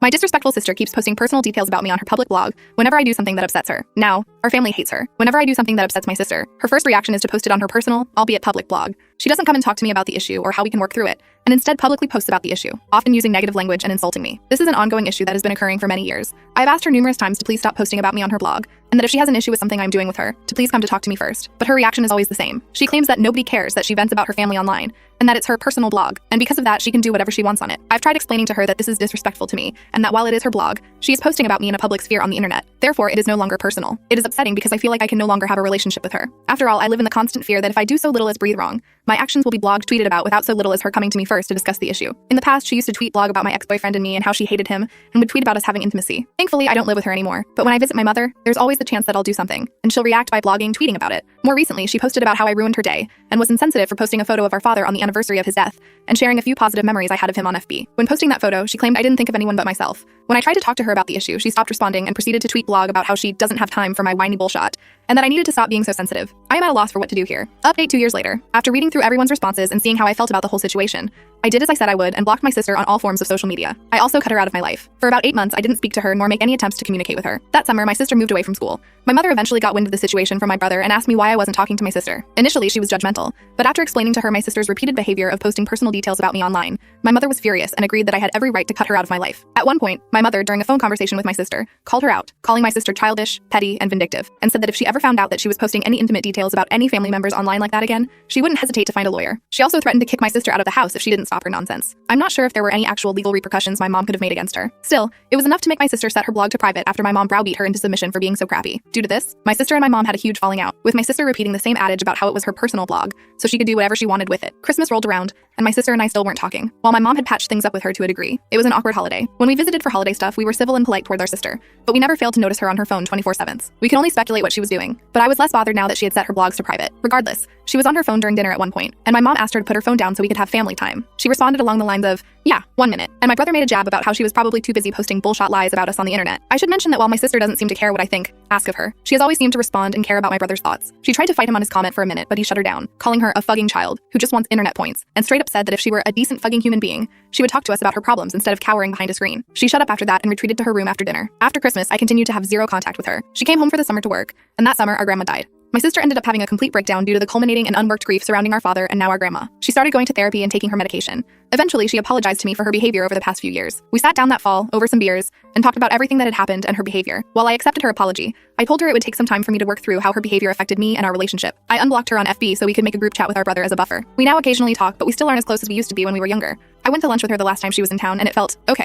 My disrespectful sister keeps posting personal details about me on her public blog whenever I do something that upsets her. Now, our family hates her. Whenever I do something that upsets my sister, her first reaction is to post it on her personal, albeit public blog. She doesn't come and talk to me about the issue or how we can work through it, and instead publicly posts about the issue, often using negative language and insulting me. This is an ongoing issue that has been occurring for many years. I've asked her numerous times to please stop posting about me on her blog, and that if she has an issue with something I'm doing with her, to please come to talk to me first. But her reaction is always the same. She claims that nobody cares that she vents about her family online, and that it's her personal blog, and because of that, she can do whatever she wants on it. I've tried explaining to her that this is disrespectful to me, and that while it is her blog, she is posting about me in a public sphere on the internet. Therefore, it is no longer personal. It is upsetting because I feel like I can no longer have a relationship with her. After all, I live in the constant fear that if I do so little as breathe wrong, my actions will be blogged, tweeted about without so little as her coming to me first to discuss the issue. In the past, she used to tweet blog about my ex-boyfriend and me and how she hated him, and would tweet about us having intimacy. Thankfully, I don't live with her anymore, but when I visit my mother, there's always the chance that I'll do something, and she'll react by blogging, tweeting about it. More recently, she posted about how I ruined her day, and was insensitive for posting a photo of our father on the anniversary of his death, and sharing a few positive memories I had of him on FB. When posting that photo, she claimed I didn't think of anyone but myself. When I tried to talk to her about the issue, she stopped responding and proceeded to tweet blog about how she doesn't have time for my whiny bullshit, and that I needed to stop being so sensitive. I am at a loss for what to do here. Update 2 years later. After reading through everyone's responses and seeing how I felt about the whole situation, I did as I said I would and blocked my sister on all forms of social media. I also cut her out of my life. For about 8 months, I didn't speak to her nor make any attempts to communicate with her. That summer, my sister moved away from school. My mother eventually got wind of the situation from my brother and asked me why I wasn't talking to my sister. Initially, she was judgmental, but after explaining to her my sister's repeated behavior of posting personal details about me online, my mother was furious and agreed that I had every right to cut her out of my life. At one point, my mother, during a phone conversation with my sister, called her out, calling my sister childish, petty, and vindictive, and said that if she ever found out that she was posting any intimate details about any family members online like that again, she wouldn't hesitate to find a lawyer. She also threatened to kick my sister out of the house if she didn't stop her nonsense. I'm not sure if there were any actual legal repercussions my mom could have made against her. Still, it was enough to make my sister set her blog to private after my mom browbeat her into submission for being so crappy. Due to this, my sister and my mom had a huge falling out, with my sister repeating the same adage about how it was her personal blog, so she could do whatever she wanted with it. Christmas rolled around, and my sister and I still weren't talking. While my mom had patched things up with her to a degree, it was an awkward holiday. When we visited for holiday stuff, we were civil and polite toward our sister, but we never failed to notice her on her phone 24/7. We can only speculate what she was doing, but I was less bothered now that she had set her blogs to private. Regardless, she was on her phone during dinner at one point, and my mom asked her to put her phone down so we could have family time. She responded along the lines of, "Yeah, 1 minute." And my brother made a jab about how she was probably too busy posting bullshit lies about us on the internet. I should mention that while my sister doesn't seem to care what I think, ask of her, she has always seemed to respond and care about my brother's thoughts. She tried to fight him on his comment for a minute, but he shut her down, calling her a fugging child who just wants internet points, and straight up said that if she were a decent fugging human being, she would talk to us about her problems instead of cowering behind a screen. She shut up after that and retreated to her room after dinner. After Christmas, I continued to have zero contact with her. She came home for the summer to work, and that summer, our grandma died. My sister ended up having a complete breakdown due to the culminating and unworked grief surrounding our father and now our grandma. She started going to therapy and taking her medication. Eventually, she apologized to me for her behavior over the past few years. We sat down that fall, over some beers, and talked about everything that had happened and her behavior. While I accepted her apology, I told her it would take some time for me to work through how her behavior affected me and our relationship. I unblocked her on FB so we could make a group chat with our brother as a buffer. We now occasionally talk, but we still aren't as close as we used to be when we were younger. I went to lunch with her the last time she was in town, and it felt okay.